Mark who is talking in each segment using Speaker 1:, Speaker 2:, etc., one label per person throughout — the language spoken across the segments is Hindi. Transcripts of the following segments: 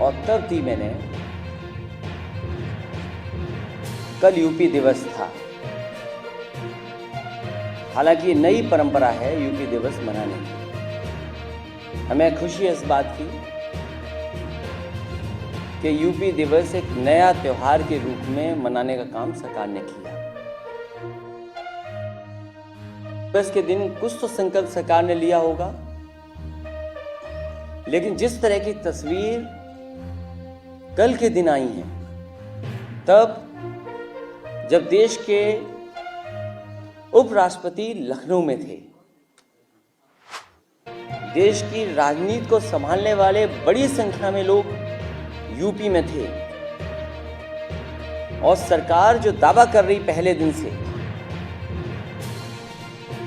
Speaker 1: और तब दी मैंने। कल यूपी दिवस था। हालांकि नई परंपरा है यूपी दिवस मनाने की। हमें खुशी है इस बात की कि यूपी दिवस एक नया त्योहार के रूप में मनाने का काम सरकार ने किया। दिवस के दिन कुछ तो संकल्प सरकार ने लिया होगा, लेकिन जिस तरह की तस्वीर कल के दिन आई है, तब जब देश के उपराष्ट्रपति लखनऊ में थे, देश की राजनीति को संभालने वाले बड़ी संख्या में लोग यूपी में थे, और सरकार जो दावा कर रही पहले दिन से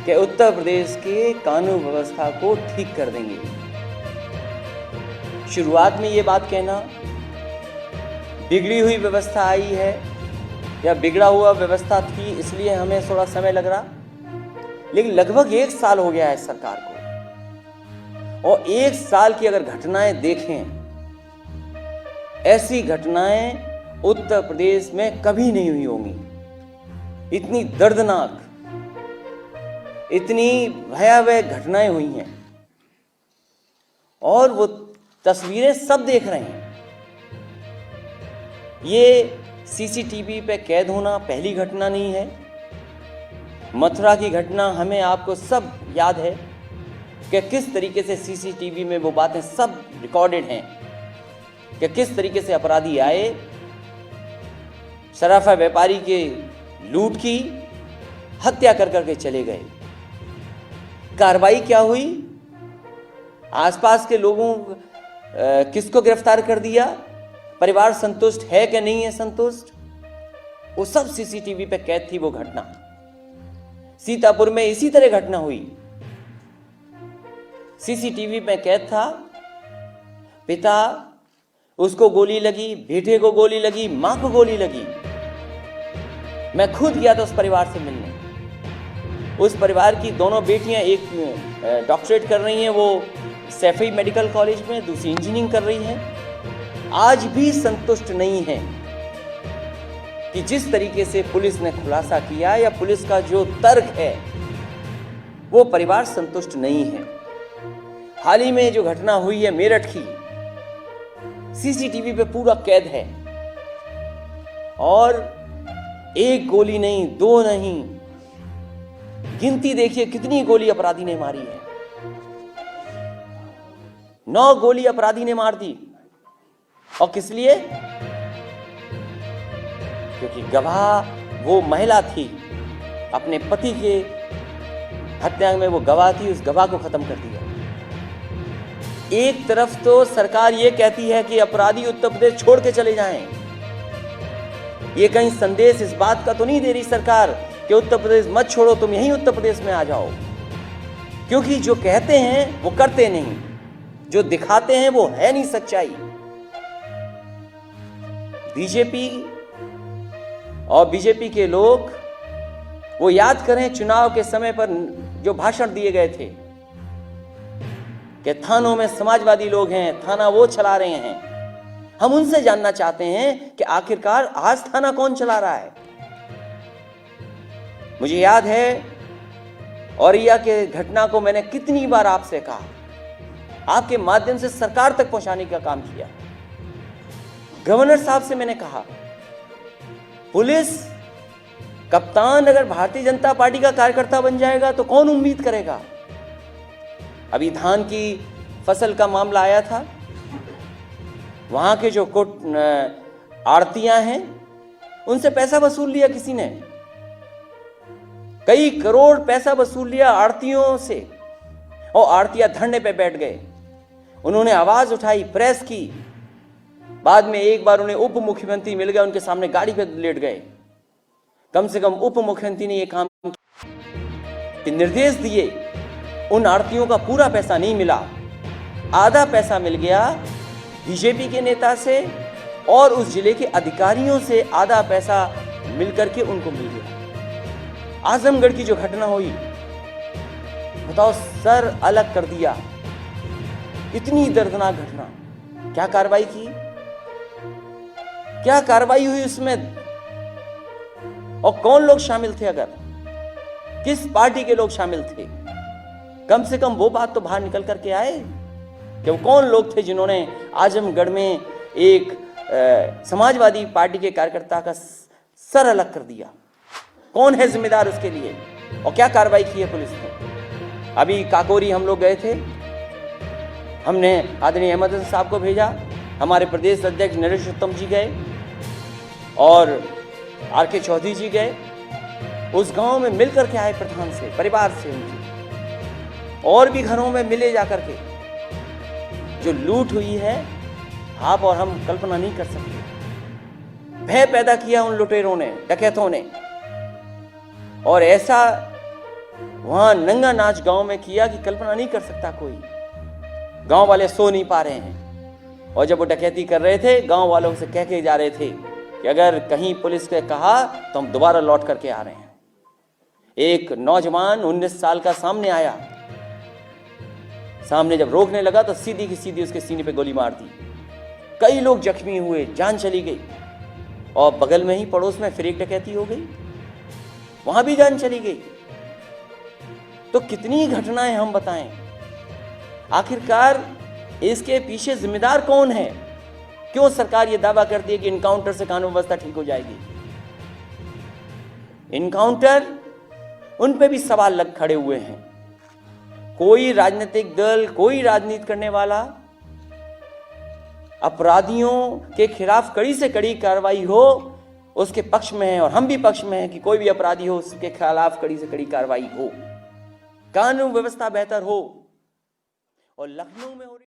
Speaker 1: कि उत्तर प्रदेश के कानून व्यवस्था को ठीक कर देंगे। शुरुआत में ये बात कहना बिगड़ी हुई व्यवस्था आई है या बिगड़ा हुआ व्यवस्था थी इसलिए हमें थोड़ा समय लग रहा, लेकिन लगभग 1 साल हो गया है सरकार को। और 1 साल की अगर घटनाएं देखें, ऐसी घटनाएं उत्तर प्रदेश में कभी नहीं हुई होंगी। इतनी दर्दनाक, इतनी भयावह घटनाएं हुई हैं, और वो तस्वीरें सब देख रहे हैं। ये सीसीटीवी पे कैद होना पहली घटना नहीं है। मथुरा की घटना हमें आपको सब याद है कि किस तरीके से सीसीटीवी में वो बातें सब रिकॉर्डेड हैं कि किस तरीके से अपराधी आए, सराफा व्यापारी के लूट की, हत्या कर करके चले गए। कार्रवाई क्या हुई? आसपास के लोगों किसको गिरफ्तार कर दिया? परिवार संतुष्ट है कि नहीं है संतुष्ट? वो सब सीसीटीवी पे कैद थी वो घटना। सीतापुर में इसी तरह घटना हुई। सीसीटीवी पे कैद था, पिता, उसको गोली लगी, बेटे को गोली लगी, मां को गोली लगी। मैं खुद गया था उस परिवार से मिलने। उस परिवार की दोनों बेटियां, एक डॉक्टरेट कर रही हैं, वो सैफई मेडिकल कॉलेज में, दूसरी इंजीनियरिंग कर रही हैं। आज भी संतुष्ट नहीं है कि जिस तरीके से पुलिस ने खुलासा किया या पुलिस का जो तर्क है, वो परिवार संतुष्ट नहीं है। हाल ही में जो घटना हुई है मेरठ की, सीसीटीवी पे पूरा कैद है, और एक गोली नहीं, 2 नहीं, गिनती देखिए कितनी गोली अपराधी ने मारी है। 9 गोली अपराधी ने मार दी। और किस लिए? क्योंकि गवाह वो महिला थी, अपने पति के हत्या में वो गवाह थी, उस गवाह को खत्म कर दिया। एक तरफ तो सरकार ये कहती है कि अपराधी उत्तर प्रदेश छोड़ के चले जाएं। ये कहीं संदेश इस बात का तो नहीं दे रही सरकार कि उत्तर प्रदेश मत छोड़ो, तुम यहीं उत्तर प्रदेश में आ जाओ। क्योंकि जो कहते हैं वो करते नहीं, जो दिखाते हैं वो है नहीं सच्चाई। बीजेपी और बीजेपी के लोग वो याद करें चुनाव के समय पर जो भाषण दिए गए थे कि थानों में समाजवादी लोग हैं, थाना वो चला रहे हैं। हम उनसे जानना चाहते हैं कि आखिरकार आज थाना कौन चला रहा है। मुझे याद है औरैया के घटना को मैंने कितनी बार आपसे कहा, आपके माध्यम से सरकार तक पहुंचाने का काम किया। गवर्नर साहब से मैंने कहा, पुलिस कप्तान अगर भारतीय जनता पार्टी का कार्यकर्ता बन जाएगा तो कौन उम्मीद करेगा। अभी धान की फसल का मामला आया था, वहां के जो आड़तियां हैं उनसे पैसा वसूल लिया किसी ने, कई करोड़ पैसा वसूल लिया आड़तियों से, और आड़तियां धरने पे बैठ गए। उन्होंने आवाज उठाई, प्रेस की। बाद में एक बार उन्हें उप मुख्यमंत्री मिल गए, उनके सामने गाड़ी पे लेट गए। कम से कम उप मुख्यमंत्री ने यह काम किया, निर्देश दिए। उन आड़तियों का पूरा पैसा नहीं मिला, आधा पैसा मिल गया बीजेपी के नेता से और उस जिले के अधिकारियों से आधा पैसा मिलकर के उनको मिल गया। आजमगढ़ की जो घटना हुई, बताओ, सर अलग कर दिया। इतनी दर्दनाक घटना। क्या कार्रवाई की, क्या कार्रवाई हुई उसमें, और कौन लोग शामिल थे, अगर किस पार्टी के लोग शामिल थे, कम से कम वो बात तो बाहर निकल करके आए कि वो कौन लोग थे जिन्होंने आजमगढ़ में एक समाजवादी पार्टी के कार्यकर्ता का सर अलग कर दिया, कौन है जिम्मेदार उसके लिए, और क्या कार्रवाई की है पुलिस ने। अभी काकोरी हम लोग गए थे, हमने आदरणीय अहमद हसन साहब को भेजा, हमारे प्रदेश अध्यक्ष नरेश उत्तम जी गए और आर.के. चौधरी जी गए, उस गांव में मिलकर के आए प्रधान से, परिवार से, उनकी और भी घरों में मिले जाकर के। जो लूट हुई है आप और हम कल्पना नहीं कर सकते। भय पैदा किया उन लुटेरों ने, डकैतों ने, और ऐसा वहां नंगा नाच गांव में किया कि कल्पना नहीं कर सकता कोई। गांव वाले सो नहीं पा रहे हैं, और जब वो डकैती कर रहे थे गांव वालों से कह के जा रहे थे कि अगर कहीं पुलिस ने कहा तो हम दोबारा लौट करके आ रहे हैं। एक नौजवान 19 साल का सामने आया, सामने जब रोकने लगा तो सीधी की सीधी उसके सीने पे गोली मार दी। कई लोग जख्मी हुए, जान चली गई, और बगल में ही पड़ोस में फिर एक डकैती हो गई, वहां भी जान चली गई। तो कितनी घटनाएं हम बताएं, आखिरकार इसके पीछे जिम्मेदार कौन है? क्यों सरकार यह दावा करती है कि इनकाउंटर से कानून व्यवस्था ठीक हो जाएगी? इनकाउंटर, उन पे भी सवाल लग खड़े हुए हैं। कोई राजनीतिक दल, कोई राजनीति करने वाला अपराधियों के खिलाफ कड़ी से कड़ी कार्रवाई हो उसके पक्ष में है, और हम भी पक्ष में हैं कि कोई भी अपराधी हो उसके खिलाफ कड़ी से कड़ी कार्रवाई हो, कानून व्यवस्था बेहतर हो। और लखनऊ में हो रही